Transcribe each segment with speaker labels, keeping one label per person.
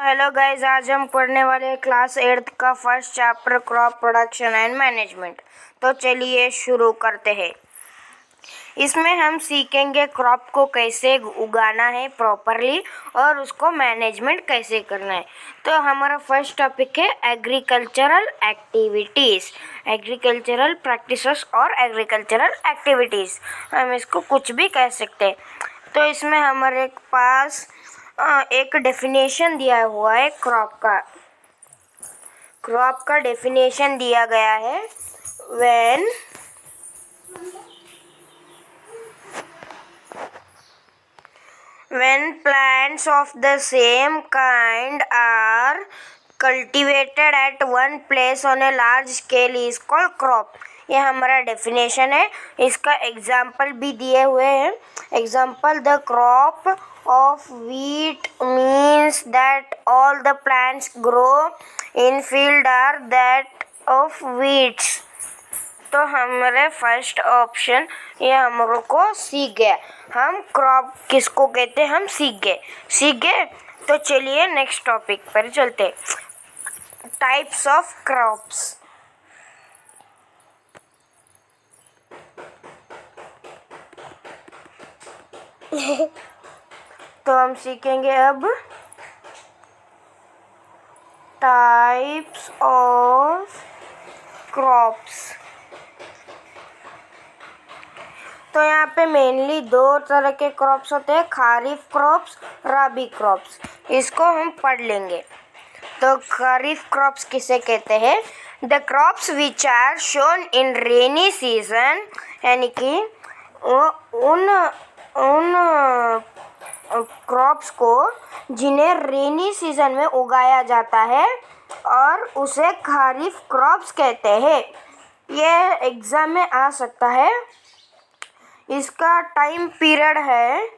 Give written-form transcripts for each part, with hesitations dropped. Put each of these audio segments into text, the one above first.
Speaker 1: Hello guys, आज हम पढ़ने वाले क्लास 8 का first chapter crop production and management. तो चलिए शुरू करते हैं। इसमें हम सीखेंगे क्रॉप को कैसे उगाना है प्रॉपरली और उसको मैनेजमेंट कैसे करना है। तो हमारा फर्स्ट टॉपिक है एग्रीकल्चरल एक्टिविटीज़, एग्रीकल्चरल प्रैक्टिसेस और एग्रीकल्चरल एक्टिविटीज़। हम इसको कुछ भी कह सकते हैं। तो इसमें हमारे पास एक डेफिनेशन दिया हुआ है क्रॉप का डेफिनेशन दिया गया है। when plants of the same kind are cultivated at one place on a large scale is called crop। ये हमारा डेफिनेशन है। इसका एग्जाम्पल भी दिए हुए हैं। Example, the crop of wheat means that all the plants grow in field are that of wheats। तो हमारे फर्स्ट ऑप्शन ये हम को सीख गया। हम क्रॉप किसको कहते हैं हम सीख गए। तो चलिए नेक्स्ट टॉपिक पर चलते। Types of crops. तो हम सीखेंगे अब टाइप्स ऑफ क्रॉप्स। तो यहाँ पे मेनली दो तरह के क्रॉप्स होते हैं, खरीफ क्रॉप्स, रबी क्रॉप्स। इसको हम पढ़ लेंगे। तो खरीफ क्रॉप्स किसे कहते हैं? The crops which are sown in rainy season, यानी कि उन क्रॉप्स को जिन्हें रेनी सीजन में उगाया जाता है और उसे खरीफ क्रॉप्स कहते हैं। ये एग्जाम में आ सकता है। इसका टाइम पीरियड है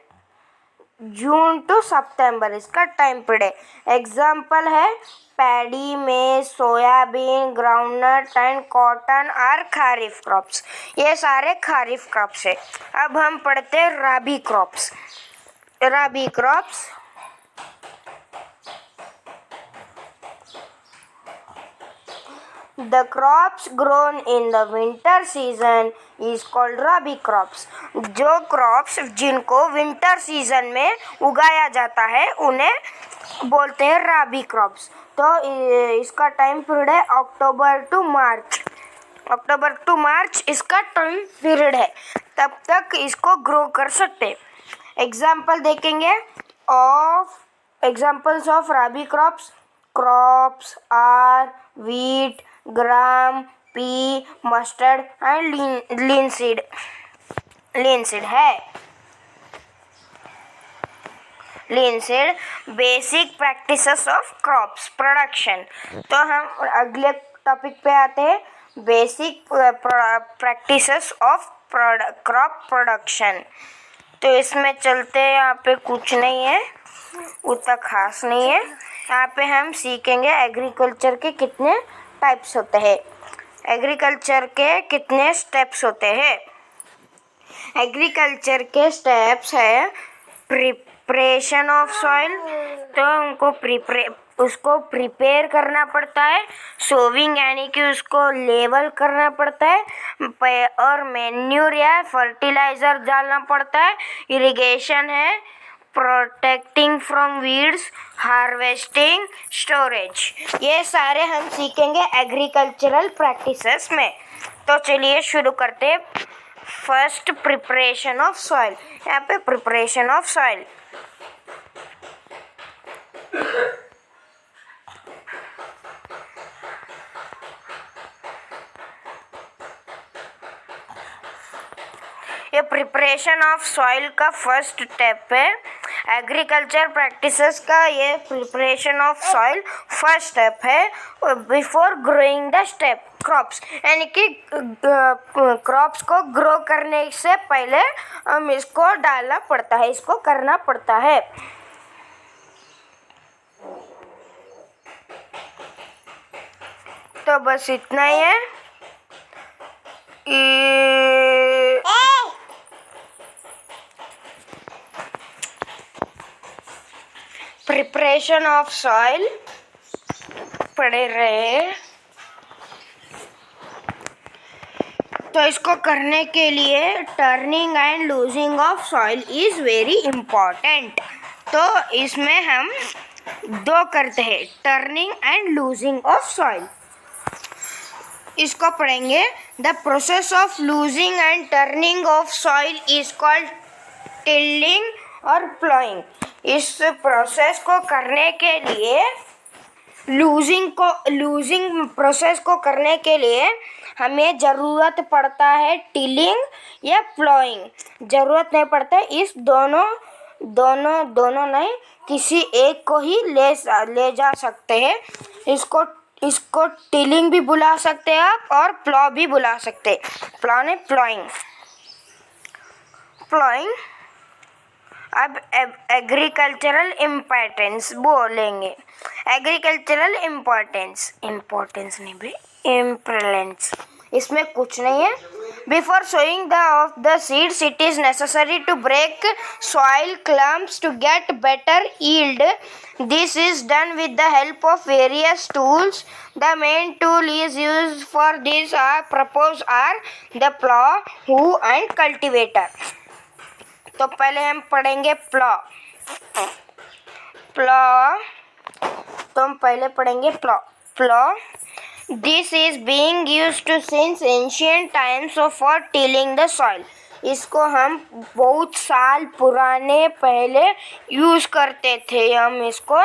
Speaker 1: जून टू सितंबर, इसका टाइम पीरियड है। एग्जाम्पल है पैडी में soybean, groundnut and cotton are kharif crops. ये सारे खरीफ क्रॉप्स है। अब हम पढ़ते हैं rabi crops. Rabi crops The crops grown in the winter season is called rabi crops। जो क्रॉप्स जिनको विंटर सीजन में उगाया जाता है उन्हें बोलते हैं रबी क्रॉप्स। तो इसका टाइम पीरियड है अक्टूबर टू मार्च इसका टाइम पीरियड है। तब तक इसको ग्रो कर सकते। एग्जाम्पल देखेंगे of examples of rabi crops are wheat, gram, pea, mustard and linseed है। linseed basic practices of crops production. तो हम अगले टॉपिक पे आते हैं, basic practices of crop production. तो इसमें चलते हैं। यहाँ पे कुछ नहीं है, उतना खास नहीं है। यहाँ पे हम सीखेंगे एग्रीकल्चर के कितने टाइप्स होते हैं, एग्रीकल्चर के कितने स्टेप्स होते हैं। एग्रीकल्चर के स्टेप्स है प्रिपरेशन ऑफ सॉइल। तो हमको उसको प्रिपेयर करना पड़ता है। सोविंग यानी कि उसको लेवल करना पड़ता है और मैन्यूर या फर्टिलाइजर डालना पड़ता है। इरिगेशन है, protecting from weeds, harvesting, storage. ये सारे हम सीखेंगे एग्रीकल्चरल प्रैक्टिसेस में। तो चलिए शुरू करते हैं। First, preparation of soil. यहाँ पे प्रिपरेशन ऑफ सॉइल। ये प्रिपरेशन ऑफ सॉइल का फर्स्ट स्टेप है। एग्रीकल्चर प्रैक्टिसेस का ये preparation of soil first step है before growing the step crops, यानी कि क्रॉप्स को ग्रो करने से पहले हम इसको डालना पड़ता है, इसको करना पड़ता है। तो बस इतना ही है। प्रिपरेशन ऑफ सॉइल पढ़े रहे। तो इसको करने के लिए turning and losing of soil is very important. तो इसमें हम दो करते हैं, turning and losing of soil. इसको पढ़ेंगे। The process of losing and turning of soil is called tilling और प्लॉइंग। इस प्रोसेस को करने के लिए लूजिंग प्रोसेस को करने के लिए हमें ज़रूरत पड़ता है टिलिंग या प्लॉइंग। ज़रूरत नहीं पड़ता है, इस दोनों नहीं, किसी एक को ही ले जा सकते हैं। इसको टिलिंग भी बुला सकते हैं आप और प्लॉ भी बुला सकते हैं। प्लॉ ने प्लॉइंग। अब एग्रीकल्चरल इम्पोर्टेंस बोलेंगे। एग्रीकल्चरल इम्पोर्टेंस नहीं भाई, इम्पोर्टेंस इसमें कुछ नहीं है। Before sowing of the seeds it is necessary to break soil clumps to get better yield. This is done with the help of various tools. The main tool is used for this are the plough, hoe and cultivator. तो पहले हम पढ़ेंगे plough. तो हम पहले पढ़ेंगे plough. This is being used to since ancient times for tilling the soil. इसको हम बहुत साल पुराने पहले यूज़ करते थे हम इसको,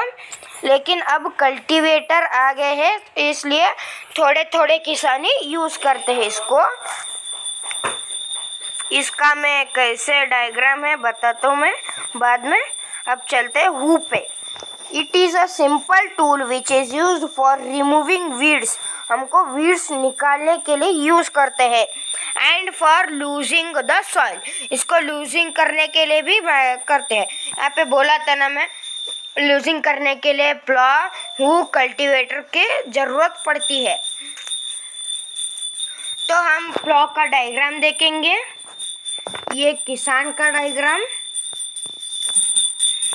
Speaker 1: लेकिन अब कल्टीवेटर आ गए हैं इसलिए थोड़े थोड़े किसानी यूज़ करते हैं इसको। इसका मैं कैसे डायग्राम है बताता हूँ मैं बाद में। अब चलते हैं हू पे। It is a simple tool which is used for removing weeds. हमको वीड्स निकालने के लिए यूज़ करते हैं। And for losing the soil, इसको लूजिंग करने के लिए भी करते हैं। यहाँ पे बोला था ना मैं, लूजिंग करने के लिए प्लॉ, हू, कल्टीवेटर की ज़रूरत पड़ती है। तो हम प्लॉ का डायग्राम देखेंगे। ये किसान का डायग्राम,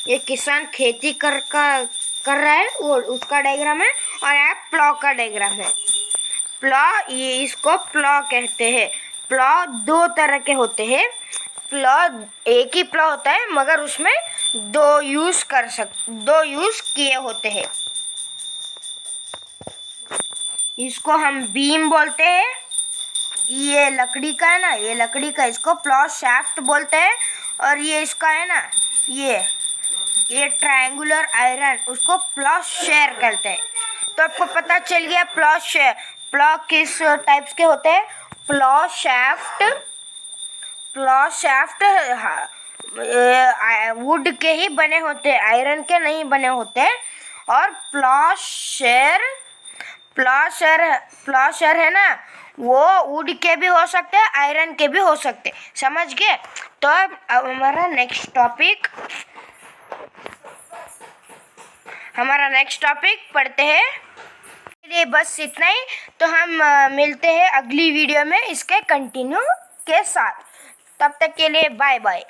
Speaker 1: ये किसान खेती कर रहा है, वो उसका डायग्राम है। और यहाँ प्लॉ का डायग्राम है। प्लॉ, ये इसको प्लॉ कहते हैं। प्लॉ दो तरह के होते हैं। प्लॉ एक ही प्लॉ होता है मगर उसमें दो यूज़ किए होते हैं। इसको हम बीम बोलते हैं। ये लकड़ी का है ना, ये लकड़ी का, इसको प्लॉ शाफ्ट बोलते हैं। और ये इसका है ना, ये ट्रायंगुलर आयरन, उसको प्लॉ शेयर कहते हैं। तो आपको पता चल गया प्लॉ किस टाइप्स के होते हैं। प्लॉ शाफ्ट वुड के ही बने होते हैं, आयरन के नहीं बने होते। और प्लॉ शेयर है ना, वो वुड के भी हो सकते हैं, आयरन के भी हो सकते हैं। समझ गए? तो अब हमारा नेक्स्ट टॉपिक पढ़ते हैं। ये बस इतना ही। तो हम मिलते हैं अगली वीडियो में इसके कंटिन्यू के साथ। तब तक के लिए बाय बाय।